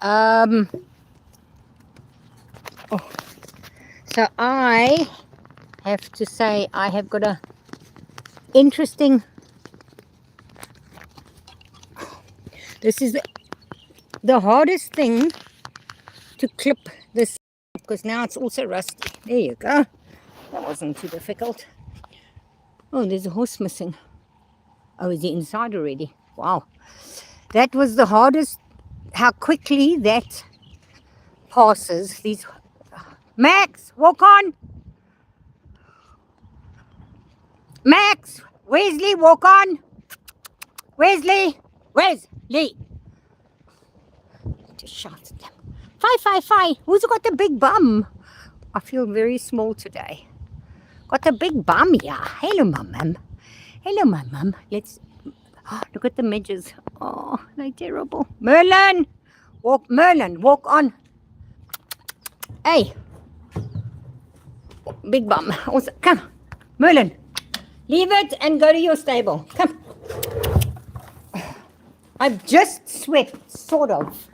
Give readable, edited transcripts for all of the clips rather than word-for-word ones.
um, oh, so I have to say I have got a interesting. This is the hardest thing to clip this because now it's also rusty. There you go. That wasn't too difficult. Oh, there's a horse missing. Oh, is he inside already? Wow. That was the hardest, how quickly that passes. These Max, walk on. Max, Wesley, walk on. Wesley, Wesley. Just shout at them. Fi. Who's got the big bum? I feel very small today. Got a big bum, yeah. Hello, my mum. Hello, my mum. Let's look at the midges. Oh, they're terrible. Merlin, walk on. Hey, big bum. Also, come, Merlin. Leave it and go to your stable. Come. I've just swept, sort of.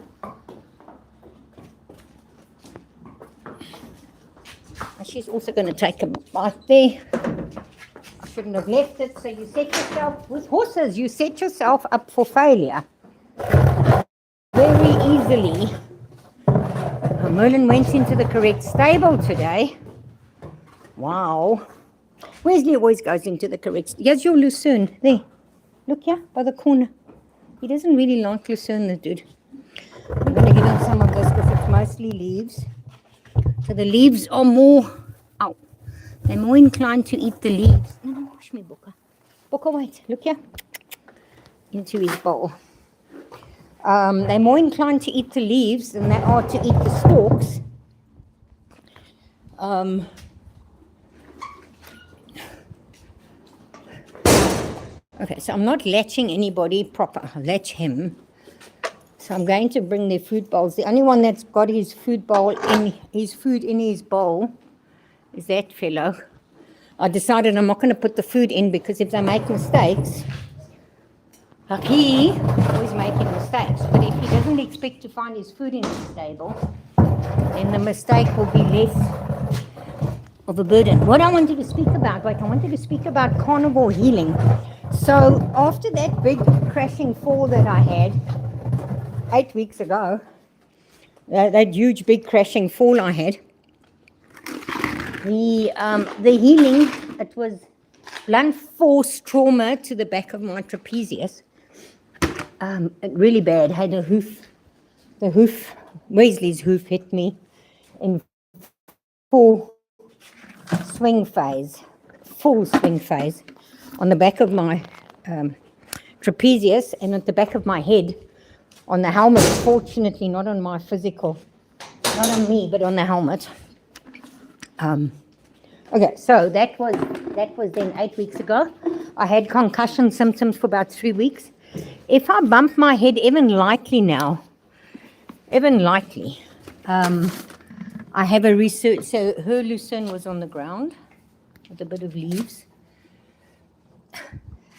She's also going to take a bite there. I shouldn't have left it. So you set yourself, with horses, you set yourself up for failure very easily. Merlin went into the correct stable today. Wow. Wesley always goes into the correct. Here's your lucerne. There. Look here, by the corner. He doesn't really like lucerne, the dude. I'm going to give him some of this because it's mostly leaves. So the leaves are more, they're more inclined to eat the leaves. No, wash me, Booker. Booker, wait, look here. Into his bowl. They're more inclined to eat the leaves than they are to eat the stalks. Okay, so I'm not latching anybody proper. I'll latch him. So I'm going to bring their food bowls. The only one that's got his food bowl in his food in his bowl is that fellow. I decided I'm not going to put the food in because if they make mistakes, like he always making mistakes, but if he doesn't expect to find his food in his stable, then the mistake will be less of a burden. What I wanted to speak about, I wanted to speak about carnivore healing. So after that big crashing fall that I had 8 weeks ago, that huge big crashing fall I had, the healing, it was blunt force trauma to the back of my trapezius. Really bad. Had the hoof, Wesley's hoof hit me in full swing phase on the back of my trapezius and at the back of my head on the helmet, fortunately not on my physical, not on me, but on the helmet. Okay, so that was then 8 weeks ago. I had concussion symptoms for about 3 weeks. If I bump my head even lightly now, I have a research, so her lucerne was on the ground with a bit of leaves.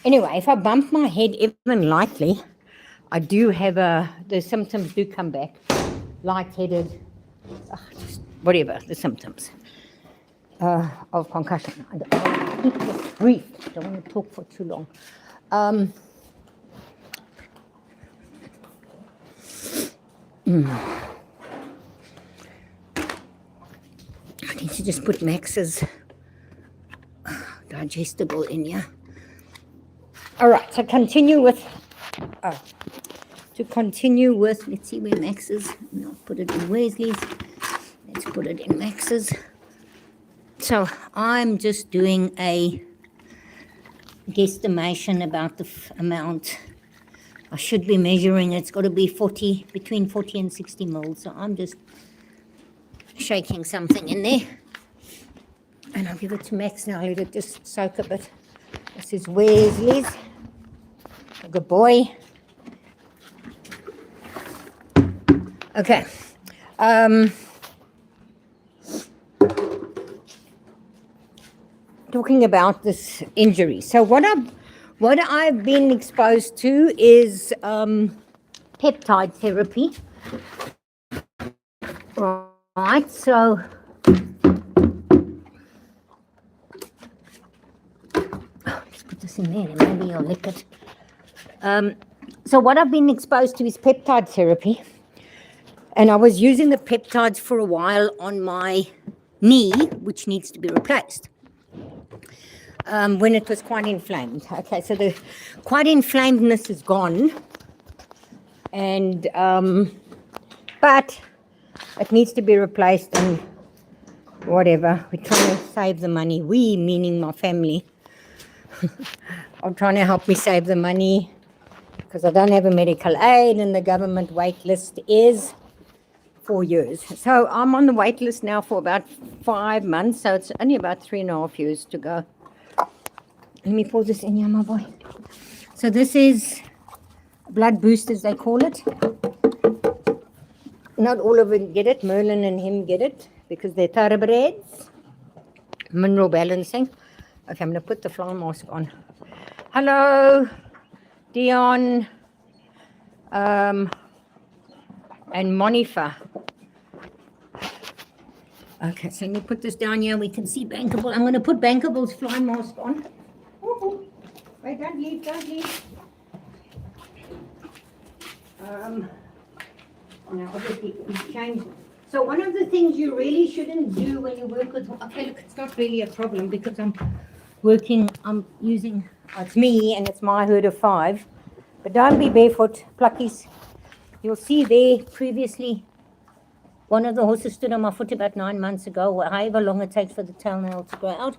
Anyway, if I bump my head even lightly, I do have the symptoms do come back, lightheaded, just whatever, the symptoms of concussion. I'll keep this brief, I don't want to talk for too long. I need to just put Max's digestible in here. All right, to continue with, let's see where Max is. I'll put it in Wesley's. Let's put it in Max's. So I'm just doing a guesstimation about the amount. I should be measuring, it's got to be between 40 and 60 mils. So I'm just shaking something in there. And I'll give it to Max now, let it just soak a bit. This is Wesley's. Good boy. Okay. Talking about this injury. So what I've been exposed to is peptide therapy. Right, so let's put this in there and maybe I'll lick it. So what I've been exposed to is peptide therapy, and I was using the peptides for a while on my knee, which needs to be replaced. When it was quite inflamed. Okay, so the quite inflamedness is gone, and but it needs to be replaced and whatever. We're trying to save the money. We, meaning my family, are trying to help me save the money because I don't have a medical aid and the government wait list is 4 years. So I'm on the wait list now for about 5 months, so it's only about 3.5 years to go. Let me pour this in here, my boy. So this is blood boosters, they call it. Not all of them get it. Merlin and him get it because they're thoroughbreds. Mineral balancing. Okay, I'm going to put the fly mask on. Hello, Dion, and Monifa. Okay, so let me put this down here. We can see Bankable. I'm going to put Bankable's fly mask on. Wait, don't leave, don't leave. Now, obviously, it's changed. So one of the things you really shouldn't do when you work with, okay, look, it's not really a problem because I'm using, it's me and it's my herd of 5. But don't be barefoot, pluckies. You'll see there previously, one of the horses stood on my foot about 9 months ago, however long it takes for the tailnail to grow out.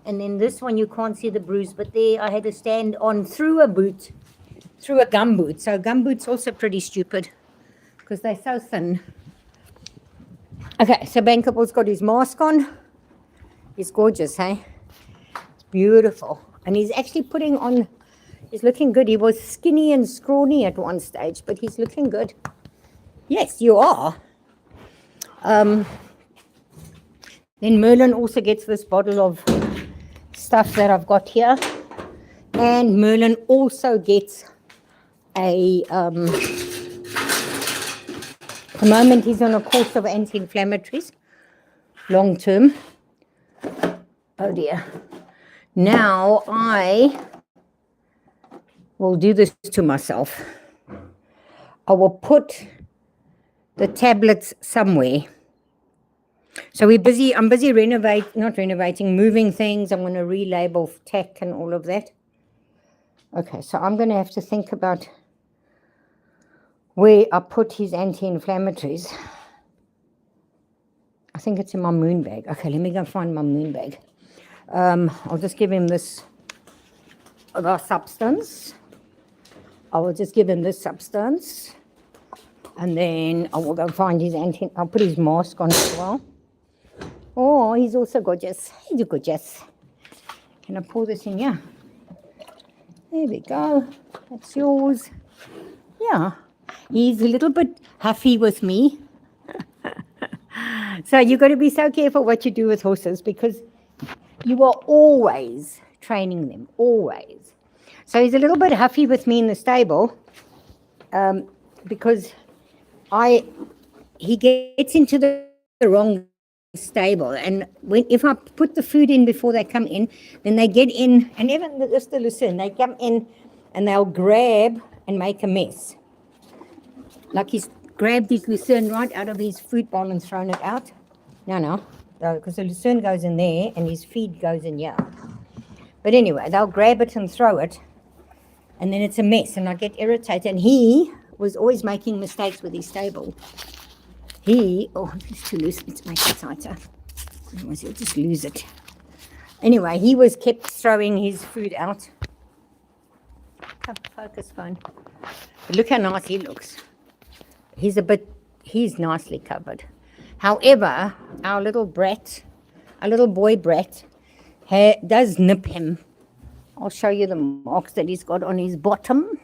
And then this one, you can't see the bruise, but there I had to stand on through a gum boot. So gum boots also pretty stupid because they're so thin. Okay, so Bankable's got his mask on. He's gorgeous, hey? It's beautiful. And he's actually putting on, he's looking good. He was skinny and scrawny at one stage, but he's looking good. Yes, you are. Then Merlin also gets this bottle of stuff that I've got here. And Merlin also gets the moment he's on a course of anti-inflammatories, long term. Oh dear. Now I will do this to myself. I will put the tablets somewhere. So I'm busy moving things. I'm going to relabel tech and all of that. Okay, so I'm going to have to think about where I put his anti-inflammatories. I think it's in my moon bag. Okay, let me go find my moon bag. I'll just give him this substance. I will just give him this substance. And then I will go find his I'll put his mask on as well. Oh, he's also gorgeous. He's gorgeous. Can I pour this in here? There we go. That's yours. Yeah. He's a little bit huffy with me. So you've got to be so careful what you do with horses because you are always training them, always. So he's a little bit huffy with me in the stable because he gets into the wrong stable, and if I put the food in before they come in, then they get in, and even just the lucerne, they come in and they'll grab and make a mess. Like he's grabbed his lucerne right out of his food bowl and thrown it out. No, because the lucerne goes in there and his feed goes in here. But anyway, they'll grab it and throw it, and then it's a mess, and I get irritated. And he was always making mistakes with his stable. It's too loose. Let's make it tighter. Otherwise he'll just lose it. Anyway, he was kept throwing his food out. Focus phone. But look how nice he looks. He's nicely covered. However, our little boy brat, does nip him. I'll show you the marks that he's got on his bottom.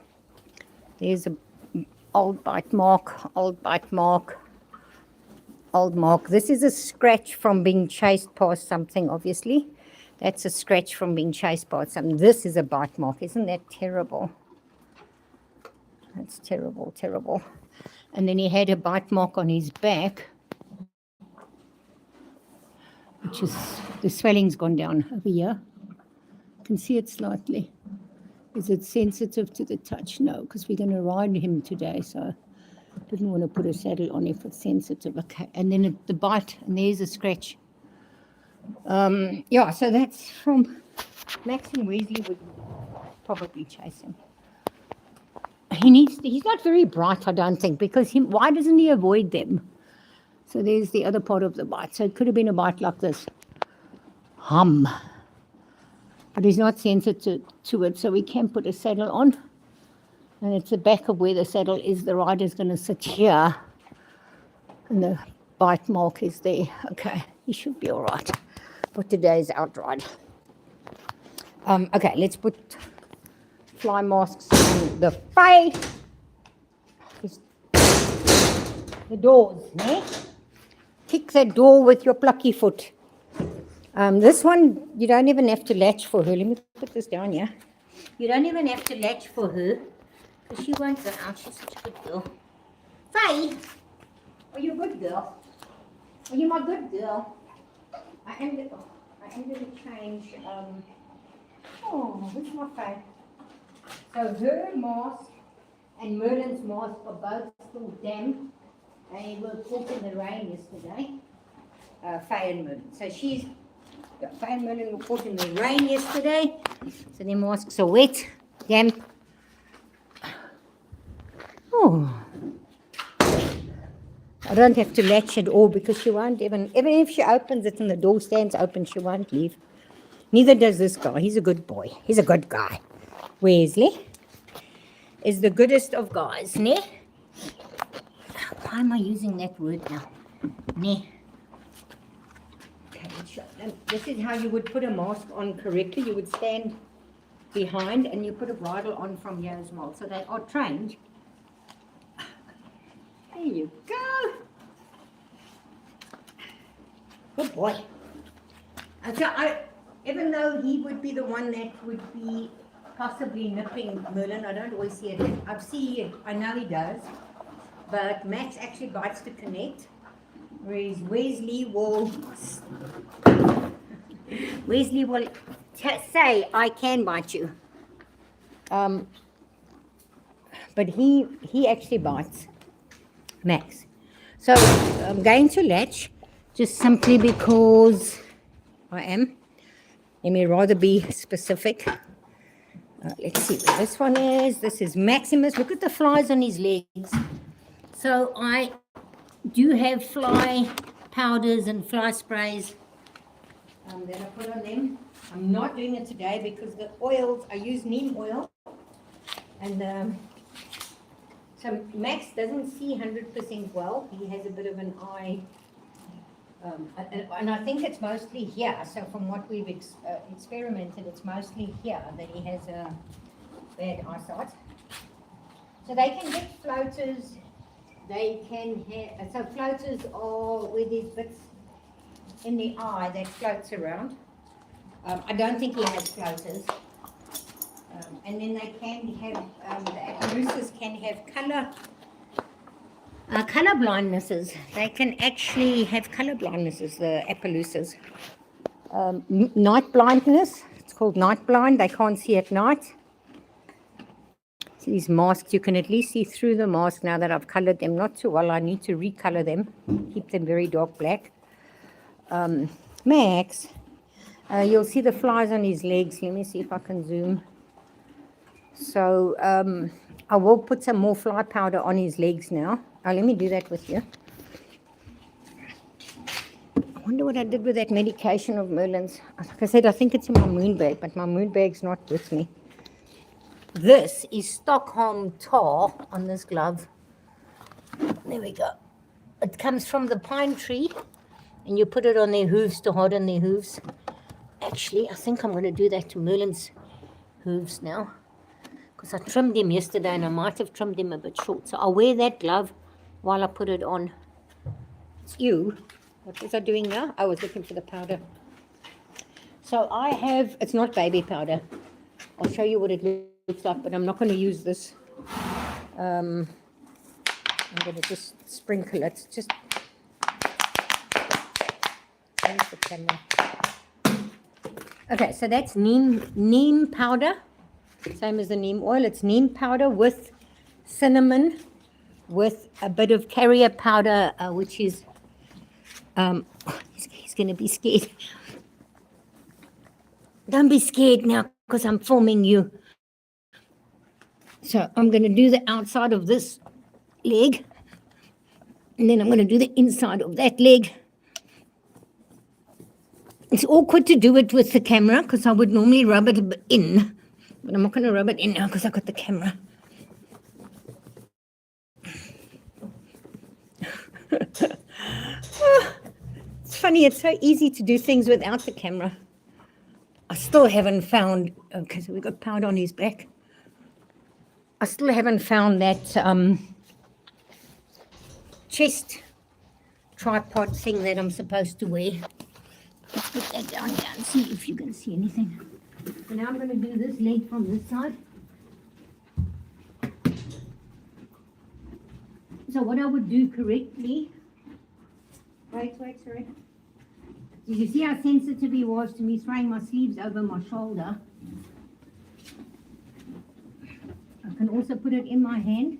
There's a old bite mark. This is a scratch from being chased past something, obviously. That's a scratch from being chased past something. This is a bite mark. Isn't that terrible? That's terrible, terrible. And then he had a bite mark on his back, which is, the swelling's gone down over here. You can see it slightly. Is it sensitive to the touch? No, because we're going to ride him today, so I didn't want to put a saddle on if it's sensitive. Okay, and then the bite, and there's a scratch. Yeah, so that's from Max, and Weasley would probably chase him. He's not very bright, I don't think, because why doesn't he avoid them? So there's the other part of the bite. So it could have been a bite like this. Hum. But he's not sensitive to it, so we can put a saddle on. And it's the back of where the saddle is. The rider's going to sit here. And the bite mark is there. Okay, he should be all right for today's outride. Okay, let's put fly masks on the face. The doors, ne? Kick that door with your plucky foot. This one, you don't even have to latch for her. Let me put this down here. You don't even have to latch for her, because she won't go out. She's such a good girl. Faye, are you a good girl? Are you my good girl? I am going to change. Where's my Faye? So her mask and Merlin's mask are both still damp. They were caught in the rain yesterday. Faye and Merlin. So Faye and Merlin were caught in the rain yesterday. So their masks are wet, damp. Oh. I don't have to latch at all because she won't even if she opens it and the door stands open, she won't leave. Neither does this guy. He's a good boy. He's a good guy. Weasley is the goodest of guys, ne? Why am I using that word now? Ne. Okay, this is how you would put a mask on correctly. You would stand behind and you put a bridle on from here as well. So they are trained. There you go. Good boy. And so even though he would be the one that would be possibly nipping Merlin, I don't always see it. I know he does. But Max actually bites to connect, whereas Weasley will say, I can bite you. But he actually bites Max. So I'm going to latch just simply because I am. Let me rather be specific. Let's see where this one is. This is Maximus. Look at the flies on his legs. So I do have fly powders and fly sprays that I put on them. I'm not doing it today because the oils, I use neem oil. And so Max doesn't see 100% well. He has a bit of an eye. And I think it's mostly here. So from what we've experimented, it's mostly here that he has a bad eyesight. So they can get floaters. They can have, so floaters are with these bits in the eye that floats around. I don't think he has floaters. And then they can have, the Appaloosas can have color blindnesses. They can actually have color blindnesses, the Appaloosas. Night blindness, it's called night blind. They can't see at night. These masks, you can at least see through the mask now that I've colored them. Not too well. I need to recolor them, keep them very dark black. Max, you'll see the flies on his legs. Let me see if I can zoom. So I will put some more fly powder on his legs now. Let me do that with you. I wonder what I did with that medication of Merlin's. Like I said, I think it's in my moon bag, but my moon bag's not with me. This is Stockholm tar on this glove. There we go. It comes from the pine tree, and you put it on their hooves to harden their hooves. Actually, I think I'm going to do that to Merlin's hooves now, because I trimmed him yesterday, and I might have trimmed him a bit short. So I'll wear that glove while I put it on. It's you. What was I doing now? I was looking for the powder. So I have, it's not baby powder. I'll show you what it looks like, but I'm not going to use this. I'm going to just sprinkle it. Just where's the camera? Okay, so that's neem powder, same as the neem oil. It's neem powder with cinnamon, with a bit of carrier powder, which is, he's going to be scared. Don't be scared now because I'm filming you. So I'm going to do the outside of this leg, and then I'm going to do the inside of that leg. It's awkward to do it with the camera because I would normally rub it in, but I'm not going to rub it in now because I've got the camera. It's funny, it's so easy to do things without the camera. I still haven't found, okay, so we've got powder on his back. I still haven't found that chest tripod thing that I'm supposed to wear. Let's put that down here and see if you can see anything. So now I'm going to do this leg from this side. So what I would do correctly, wait, sorry. Did you see how sensitive he was to me throwing my sleeves over my shoulder? I can also put it in my hand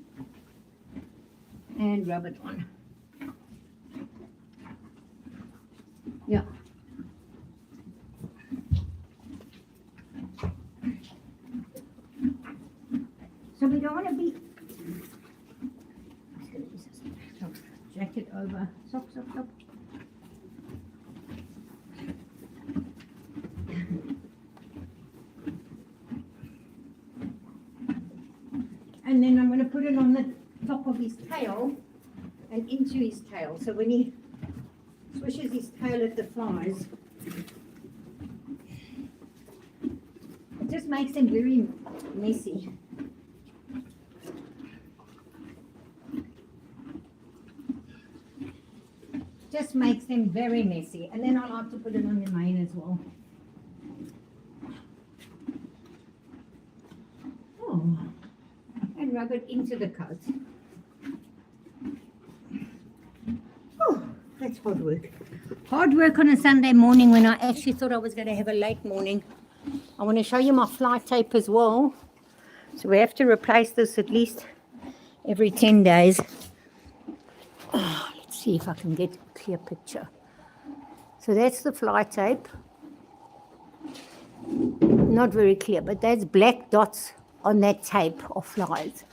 and rub it on. Yeah. So we don't want to be, jacket over, socks. And then I'm going to put it on the top of his tail and into his tail. So when he swishes his tail at the flies, it just makes them very messy. Just makes them very messy. And then I like to put it on the mane as well. Oh. And rub it into the coat. Oh, that's hard work. Hard work on a Sunday morning when I actually thought I was going to have a late morning. I want to show you my fly tape as well. So we have to replace this at least every 10 days. Oh, let's see if I can get a clear picture. So that's the fly tape. Not very clear, but that's black dots on that tape of flies.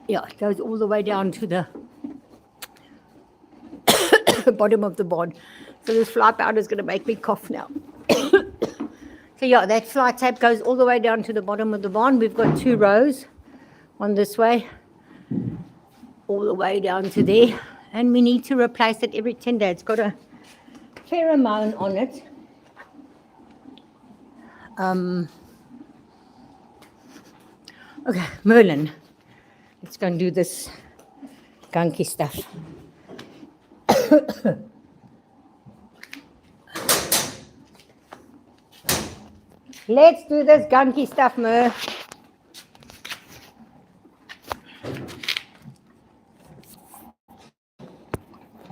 Yeah, it goes all the way down to the bottom of the barn. So this fly powder is going to make me cough now. So yeah, that fly tape goes all the way down to the bottom of the barn. We've got 2 rows, one this way, all the way down to there. And we need to replace it every 10 days. It's got a pheromone on it. Okay, Merlin. Let's go and do this gunky stuff. Let's do this gunky stuff, Mer.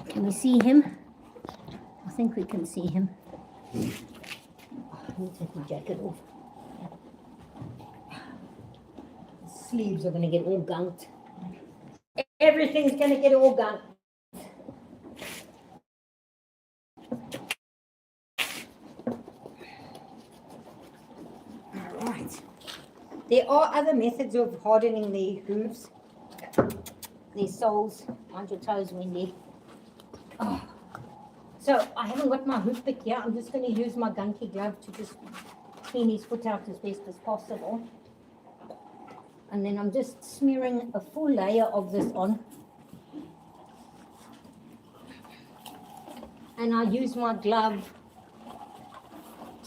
Can we see him? I think we can see him. Let me take my jacket off. The sleeves are going to get all gunked. Everything's going to get all gunked. All right. There are other methods of hardening the hooves, the soles. Mind your toes, Wendy. Oh. So I haven't got my hoof pick here. I'm just going to use my gunky glove to just clean his foot out as best as possible. And then I'm just smearing a full layer of this on. And I use my glove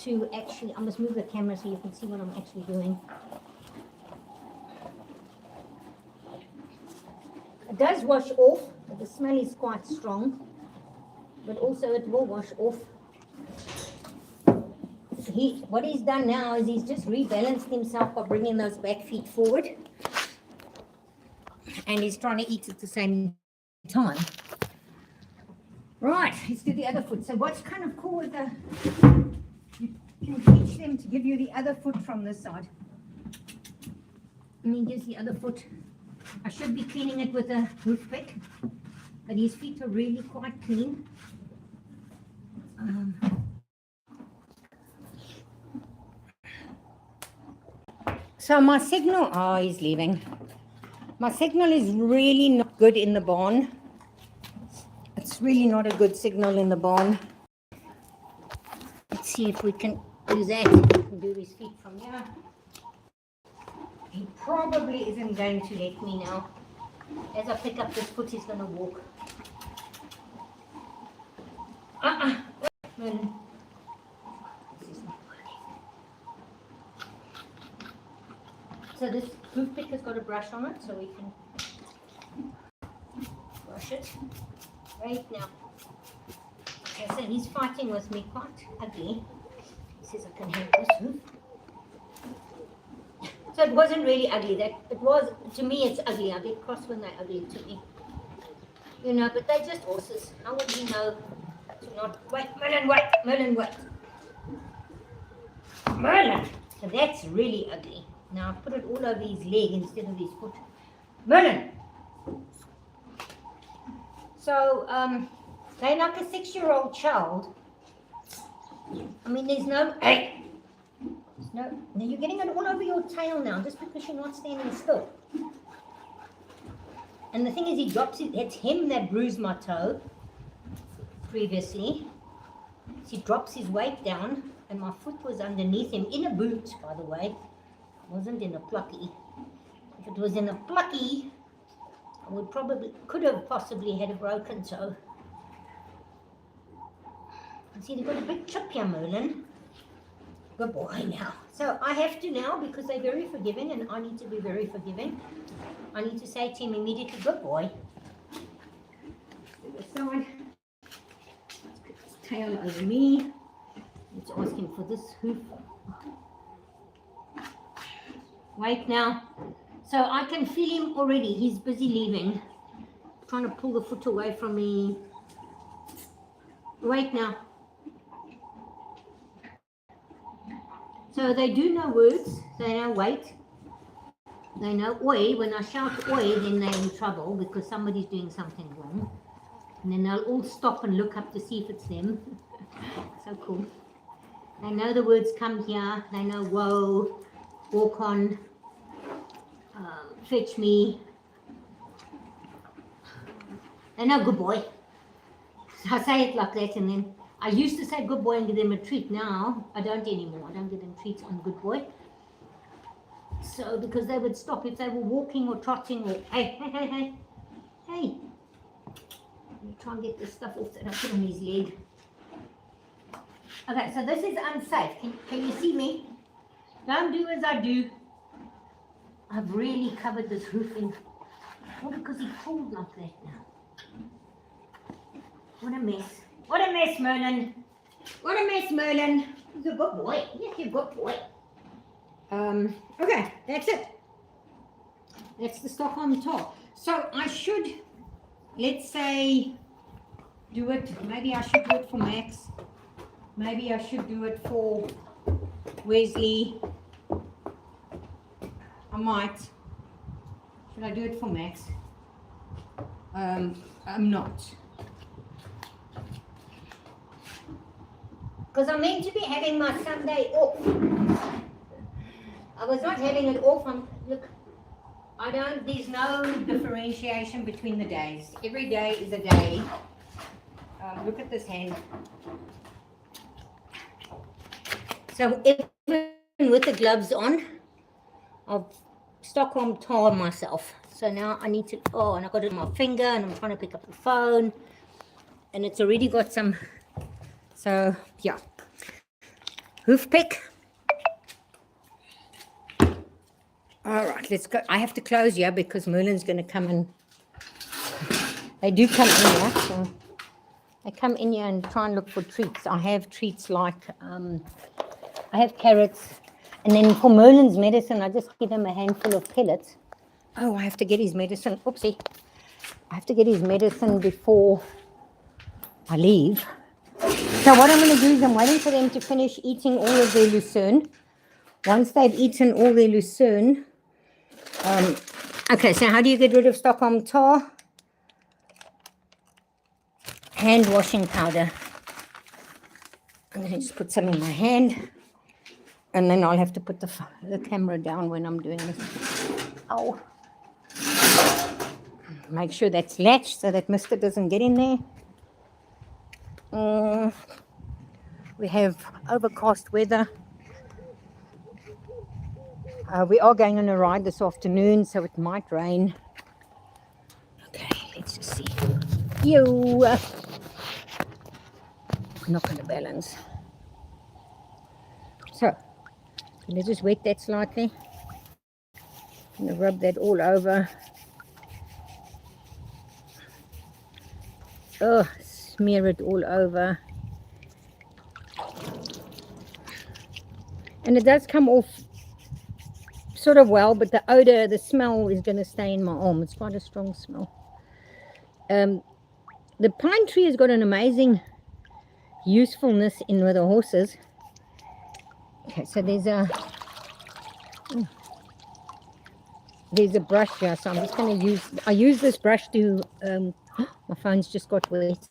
to actually, I must move the camera so you can see what I'm actually doing. It does wash off, but the smell is quite strong. But also it will wash off. what he's done now is he's just rebalanced himself by bringing those back feet forward, and he's trying to eat at the same time. Right, let's do the other foot. So what's kind of cool with you can teach them to give you the other foot from this side. And he gives the other foot. I should be cleaning it with a hoof pick, but his feet are really quite clean. So my signal, oh, he's leaving. My signal is really not good in the barn. It's really not a good signal in the barn. Let's see if we can do that. We can do his feet from here. He probably isn't going to let me now. As I pick up this foot, he's going to walk. Merlin. This is not working. So this hoof pick has got a brush on it, so we can brush it. Right now. Okay, so he's fighting with me quite ugly. He says I can have this hoof. So it wasn't really ugly. That it was, to me it's ugly. I get cross when they're ugly to me. You know, but they're just horses. How would we know to not wait, Merlin, wait, Merlin, wait. Merlin! So that's really ugly. Now I've put it all over his leg instead of his foot. Merlin! So they're like a 6-year-old child. I mean, there's no, hey! No, you're getting it all over your tail now, just because you're not standing still. And the thing is, he drops it. It's him that bruised my toe previously. So he drops his weight down, and my foot was underneath him in a boot, by the way. It wasn't in a plucky. If it was in a plucky, I would probably, could have possibly had a broken toe. And see, they've got a big chip here, Merlin. Good boy now. So I have to now, because they're very forgiving, and I need to be very forgiving. I need to say to him immediately, good boy. To the side. Let's put his tail over me. Let's ask him for this hoof. Wait now. So I can feel him already. He's busy leaving. Trying to pull the foot away from me. Wait now. So they do know words. They know wait. They know oi. When I shout oi, then they're in trouble because somebody's doing something wrong. And then they'll all stop and look up to see if it's them. So cool. They know the words come here. They know whoa, walk on, fetch me. They know good boy. So I say it like that, and then I used to say good boy and give them a treat. Now I don't anymore. I don't give them treats on good boy. So because they would stop if they were walking or trotting or hey. Let me try and get this stuff off that I put on his leg. Okay, so this is unsafe. Can you see me? Don't do as I do. I've really covered this hoof in. Well, because he pulled like that now. What a mess. What a mess, Merlin. What a mess, Merlin. He's a good boy. Yes, you're a good boy. Okay, that's it. That's the Stockholm tour. So I should, let's say, do it. Maybe I should do it for Max. Maybe I should do it for Wesley. I might. Should I do it for Max? I'm not. Because I'm meant to be having my Sunday off. I was not having it off. Look, there's no differentiation between the days. Every day is a day. Look at this hand. So even with the gloves on, I've Stockholm tar myself. So now I need to, and I got it on my finger and I'm trying to pick up the phone. And it's already got some, so yeah. Hoof pick. All right, let's go. I have to close here because Merlin's going to come in. They do come in here, so they come in here and try and look for treats. I have treats like I have carrots. And then for Merlin's medicine, I just give him a handful of pellets. Oh, I have to get his medicine. Oopsie. I have to get his medicine before I leave. So what I'm going to do is I'm waiting for them to finish eating all of their lucerne. Once they've eaten all their lucerne, okay, so how do you get rid of Stockholm tar? Hand washing powder. I'm going to just put some in my hand, and then I'll have to put the camera down when I'm doing this. Oh. Make sure that's latched so that mister doesn't get in there. We have overcast weather. We are going on a ride this afternoon, so it might rain. Okay, let's just see. Yo! Not going to balance. So, let's just wet that slightly. I'm going to rub that all over. Oh, smear it all over. And it does come off sort of well, but the odor, the smell is going to stay in my arm. It's quite a strong smell. The pine tree has got an amazing usefulness in with the horses. Okay, so there's a brush here, so I'm just going to use this brush to, my phone's just got wet.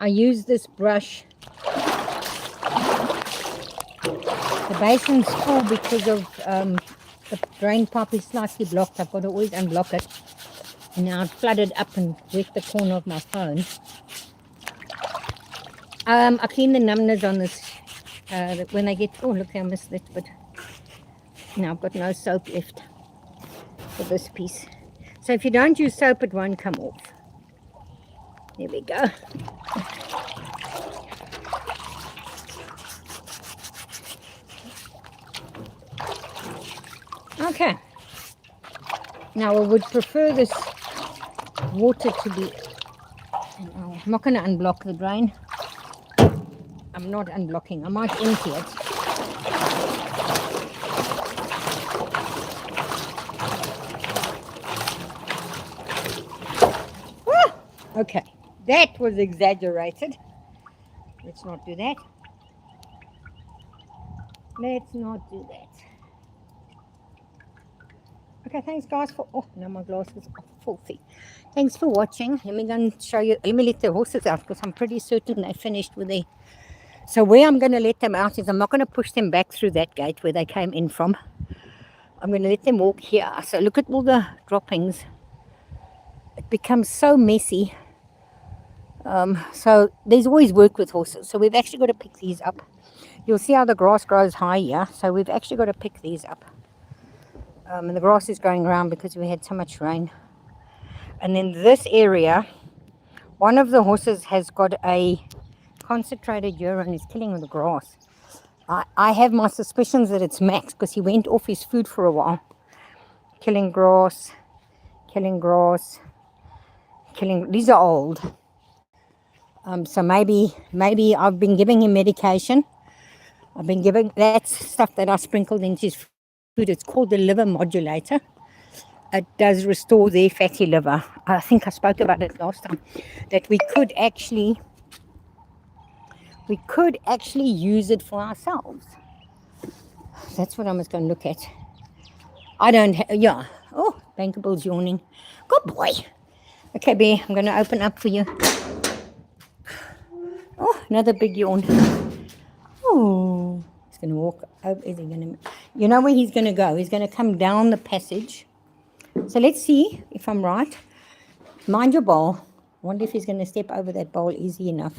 I use this brush. The basin's full because of the drain pipe is slightly blocked. I've got to always unblock it. And now it's flooded up and wet the corner of my phone. I clean the numbness on this when I get, oh look, I missed it, but now I've got no soap left for this piece. So if you don't use soap, it won't come off. There we go. Okay. Now I would prefer this water to be, I'm not going to unblock the drain. I'm not unblocking. I might empty it. Ah, okay, that was exaggerated. Let's not do that. Let's not do that. Okay, thanks guys for, oh, now my glasses are filthy. Thanks for watching. Let me go and show you, let me let the horses out because I'm pretty certain they finished with their, so where I'm going to let them out is I'm not going to push them back through that gate where they came in from. I'm going to let them walk here. So look at all the droppings. It becomes so messy. So there's always work with horses. So we've actually got to pick these up. You'll see how the grass grows high here. So we've actually got to pick these up. And the grass is going around because we had so much rain. And then this area, one of the horses has got a concentrated urine, is killing the grass. I have my suspicions that it's Max because he went off his food for a while. Killing grass, killing grass, killing, these are old. So maybe I've been giving him medication. I've been giving, that's stuff that I sprinkled into his food. It's called the liver modulator. It does restore their fatty liver. I think I spoke about it last time, that we could actually use it for ourselves. That's what I was going to look at. I don't have, yeah. Oh, Bankable's yawning. Good boy. Okay, Bear, I'm going to open up for you. Oh, another big yawn. Oh, he's going to walk over. Is he going to, you know where he's going to go? He's going to come down the passage. So let's see if I'm right. Mind your bowl. I wonder if he's going to step over that bowl easy enough.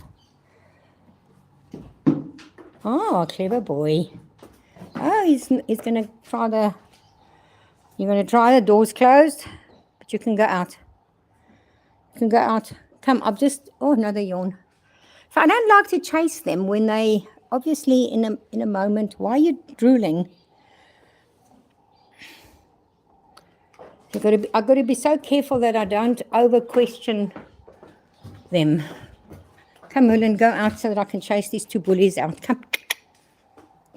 Oh, clever boy. Oh, he's going to try the, you're going to try the doors closed, but you can go out. You can go out. Come up just, oh, another yawn. So I don't like to chase them when they, obviously in a moment, why are you drooling? I've got to be so careful that I don't over-question them. Come, Merlin, go out so that I can chase these two bullies out. Come.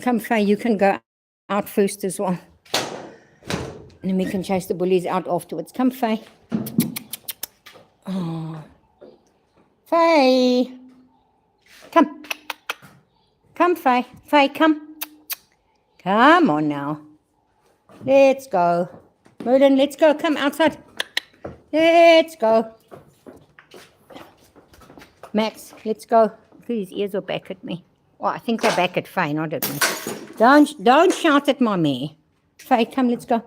Come, Faye, you can go out first as well. And then we can chase the bullies out afterwards. Come, Faye. Oh. Faye. Come. Come, Faye. Faye, come. Come on now. Let's go. Merlin, let's go. Come outside. Let's go. Max, let's go. His ears are back at me. Well, I think they're back at Faye, not at me. Don't shout at my mare. Faye, come, let's go.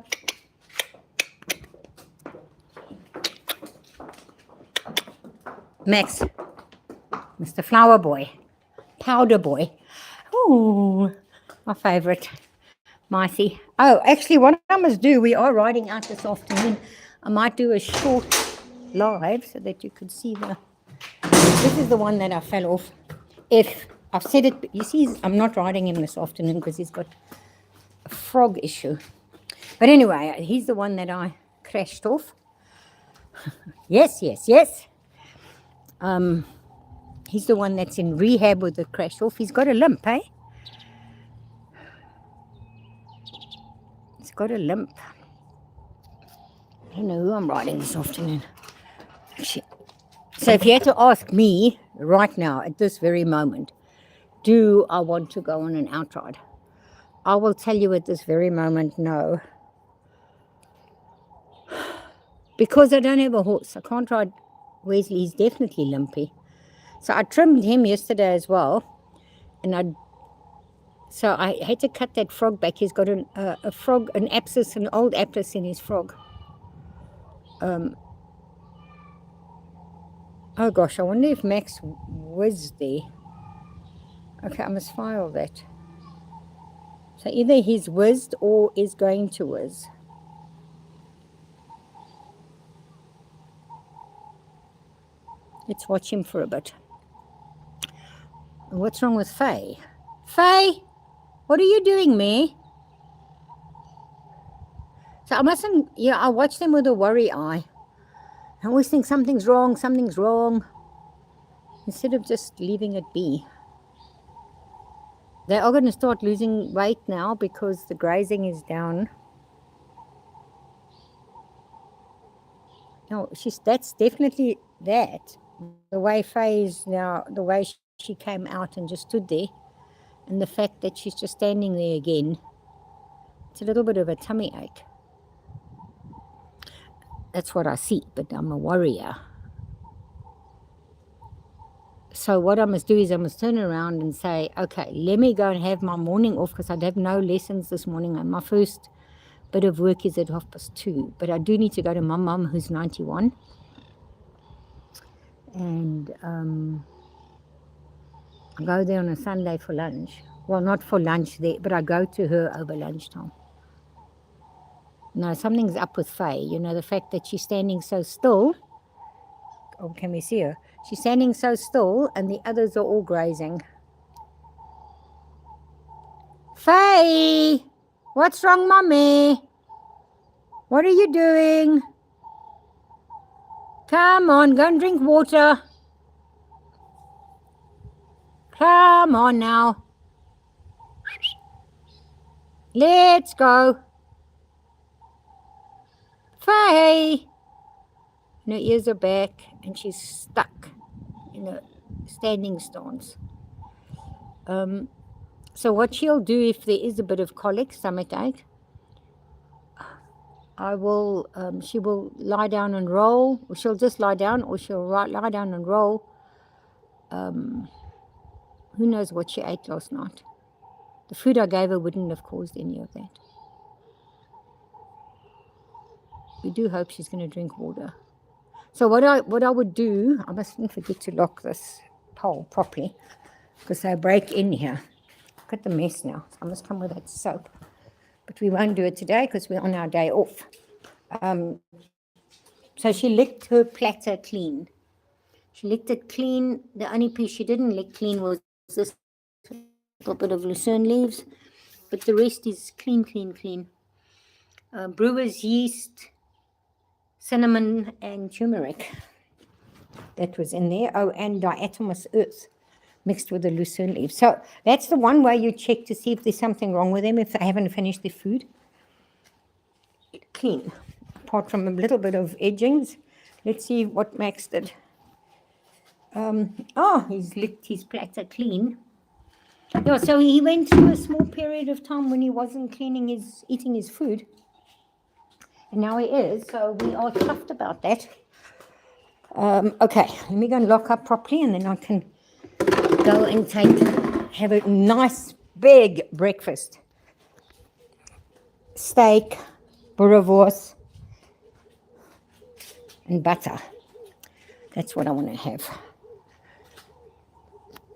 Max, Mr. Flower Boy, Powder Boy. Ooh, my favorite. Marcy. Oh, actually, what I must do, we are riding out this afternoon. I might do a short live so that you could see the... This is the one that I fell off. If I've said it, you see, I'm not riding him this afternoon because he's got a frog issue. But anyway, he's the one that I crashed off. Yes. He's the one that's in rehab with the crash off. He's got a limp, eh? He's got a limp. I don't know who I'm riding this afternoon. Actually. So if you had to ask me right now, at this very moment, do I want to go on an outride? I will tell you at this very moment, no. Because I don't have a horse. I can't ride Wesley. He's definitely limpy. So I trimmed him yesterday as well. And so I had to cut that frog back. He's got a frog, an abscess, an old abscess in his frog. Oh gosh, I wonder if Max was there. Okay, I must file that. So either he's whizzed or is going to whiz. Let's watch him for a bit. What's wrong with Faye? Faye, what are you doing, me? So I mustn't, I watch them with a worry eye. I always think something's wrong, instead of just leaving it be. They are going to start losing weight now because the grazing is down. No, that's definitely that. The way Faye is now, the way she came out and just stood there, and the fact that she's just standing there again, it's a little bit of a tummy ache. That's what I see, but I'm a warrior. So what I must do is I must turn around and say, okay, let me go and have my morning off because I'd have no lessons this morning. And my first bit of work is at 2:30. But I do need to go to my mum, who's 91. And I go there on a Sunday for lunch. Well, not for lunch there, but I go to her over lunchtime. No, something's up with Faye. The fact that she's standing so still. Oh, can we see her? She's standing so still and the others are all grazing. Faye! What's wrong, Mommy? What are you doing? Come on, go and drink water. Come on now. Let's go. Faye! And her ears are back and she's stuck in a standing stance. So what she'll do if there is a bit of colic, stomachache, she will lie down and roll, or she'll just lie down, or she'll lie down and roll. Who knows what she ate last night? The food I gave her wouldn't have caused any of that. We do hope she's going to drink water. So what I would do, I mustn't forget to lock this pole properly because they break in here. Look at the mess now. I must come with that soap. But we won't do it today because we're on our day off. So she licked her platter clean. She licked it clean. The only piece she didn't lick clean was this little bit of lucerne leaves. But the rest is clean. Brewer's yeast, cinnamon and turmeric. That was in there. Oh, and diatomous earth. mixed with the lucerne leaves. So that's the one way you check to see if there's something wrong with them, if they haven't finished their food. Clean, apart from a little bit of edgings. Let's see what Max did. He's licked his platter clean. Yeah, so he went through a small period of time when he wasn't eating his food. And now he is, so we are chuffed about that. Okay, let me go and lock up properly, and then I can go and have a nice big breakfast. Steak, boerewors, and butter. That's what I want to have.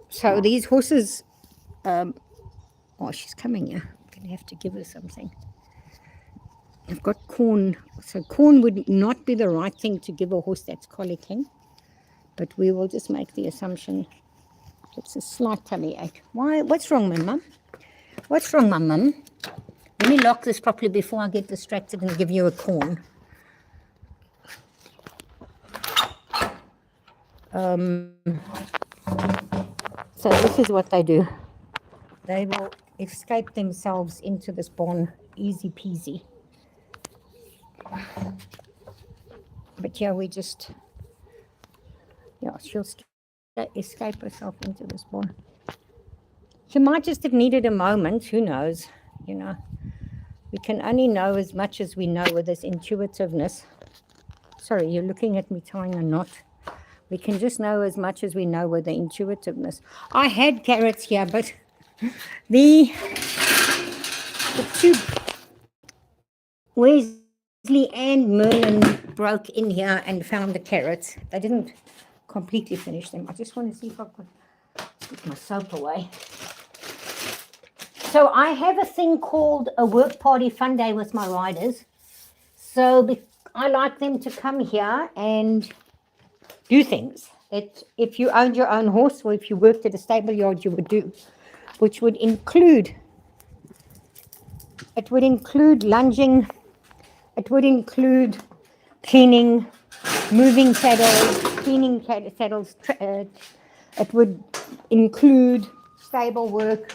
So these horses, she's coming here. I'm going to have to give her something. I've got corn. So corn would not be the right thing to give a horse that's colicking. But we will just make the assumption it's a slight tummy ache. Why? What's wrong, my mum? What's wrong, my mum? Let me lock this properly before I get distracted and give you a corn. So this is what they do. They will escape themselves into this barn, easy peasy. But yeah, she'll escape herself into this barn. She might just have needed a moment, who knows, We can only know as much as we know with this intuitiveness. Sorry, you're looking at me tying a knot. We can just know as much as we know with the intuitiveness. I had carrots here, but the two Wesley and Merlin broke in here and found the carrots. They didn't completely finish them. I just want to see if I could put my soap away. So I have a thing called a work party fun day with my riders. So I like them to come here and do things that if you owned your own horse or if you worked at a stable yard you would do, which would include lunging, it would include cleaning, moving saddles, cleaning saddles, it would include stable work,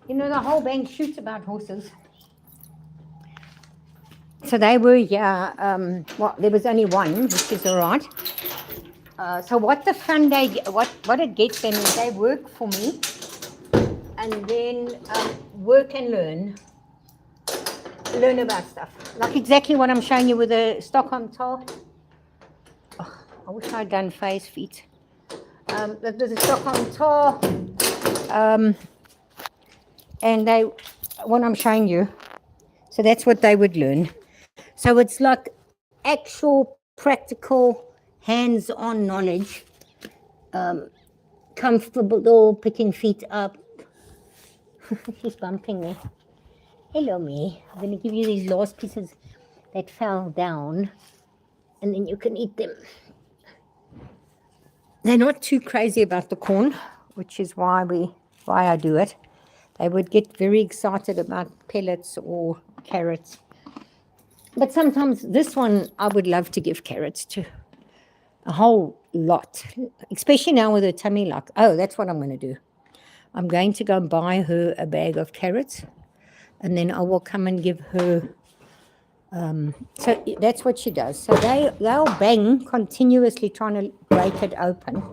the whole bang shoots about horses. So they were, there was only one, which is all right. So what the fun day, what it gets them is they work for me and then work and learn about stuff. Like exactly what I'm showing you with the Stockholm tar. Oh, I wish I'd done face feet. There's a Stockholm tar. And what I'm showing you, so that's what they would learn. So it's like actual, practical, hands-on knowledge, comfortable picking feet up. She's bumping me. Hello, me. I'm going to give you these last pieces that fell down, and then you can eat them. They're not too crazy about the corn, which is why I do it. They would get very excited about pellets or carrots. But sometimes this one I would love to give carrots to. A whole lot. Especially now with her tummy like, that's what I'm going to do. I'm going to go buy her a bag of carrots. And then I will come and give her. So that's what she does. So they'll bang continuously trying to break it open.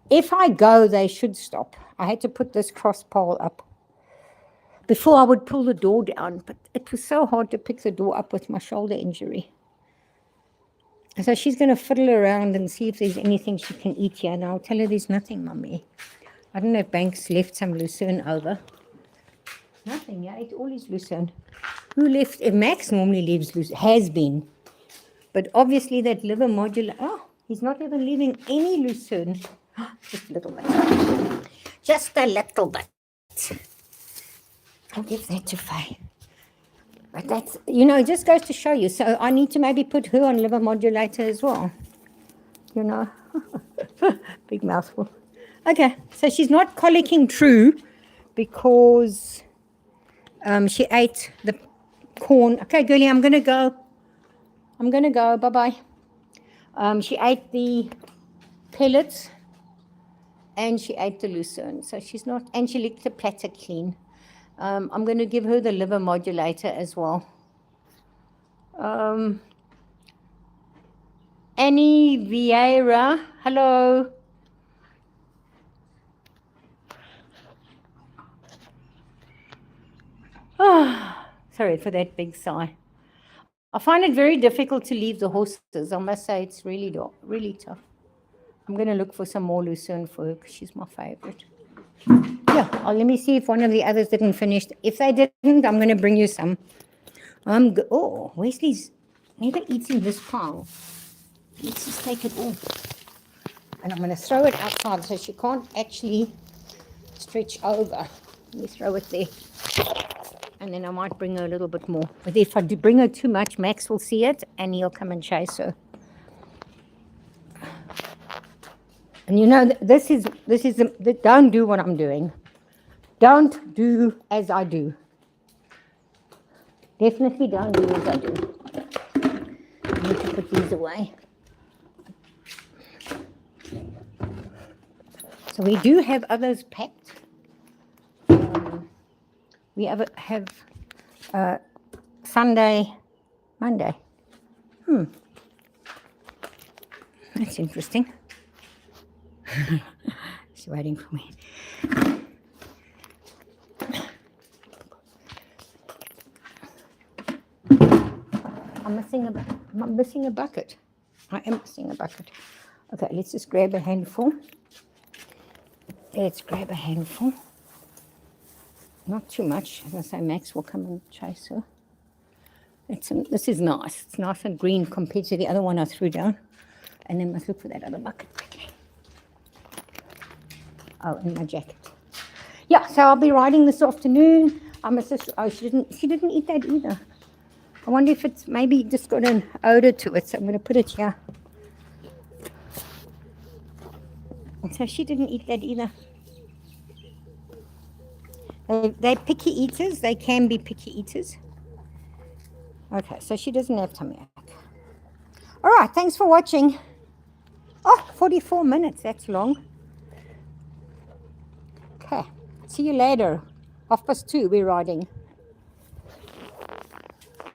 If I go, they should stop. I had to put this cross pole up. Before I would pull the door down, but it was so hard to pick the door up with my shoulder injury. So she's going to fiddle around and see if there's anything she can eat here. And I'll tell her there's nothing, Mummy. I don't know if Banks left some lucerne over. Nothing, yeah, ate all his lucerne. Who left? Max normally leaves lucerne, has been. But obviously that liver modulator, he's not even leaving any lucerne. Just a little bit. Just a little bit. I'll give that to Faye. But that's, it just goes to show you. So I need to maybe put her on liver modulator as well. Big mouthful. Okay, so she's not colicking true because she ate the corn. Okay, girlie, I'm going to go. Bye-bye. She ate the pellets and she ate the lucerne. So she's not, and she licked the platter clean. I'm going to give her the liver modulator as well. Annie Vieira, hello. Sorry for that big sigh. I find it very difficult to leave the horses. I must say it's really tough. I'm going to look for some more lucerne for her because she's my favorite. Yeah, let me see if one of the others didn't finish. If they didn't, I'm going to bring you some. Oh, Wesley's never eating this pile. Let's just take it all. And I'm going to throw it outside so she can't actually stretch over. Let me throw it there. And then I might bring her a little bit more. But if I do bring her too much, Max will see it and he'll come and chase her. And you know, this is don't do what I'm doing. Don't do as I do. Definitely don't do as I do. I need to put these away. So we do have others packed. We have Sunday, Monday. That's interesting. She's waiting for me. I'm missing a bucket. I am missing a bucket. Okay, let's just grab a handful. Let's grab a handful. Not too much. As I say, Max will come and chase her. This is nice. It's nice and green compared to the other one I threw down. And then must look for that other bucket. Okay. Oh, in my jacket. Yeah, so I'll be riding this afternoon. She didn't eat that either. I wonder if it's maybe just got an odor to it. So I'm going to put it here. And so she didn't eat that either. They're picky eaters. They can be picky eaters. Okay, so she doesn't have tummy ache. All right, thanks for watching. Oh, 44 minutes. That's long. Okay, see you later. 2:30, we're riding.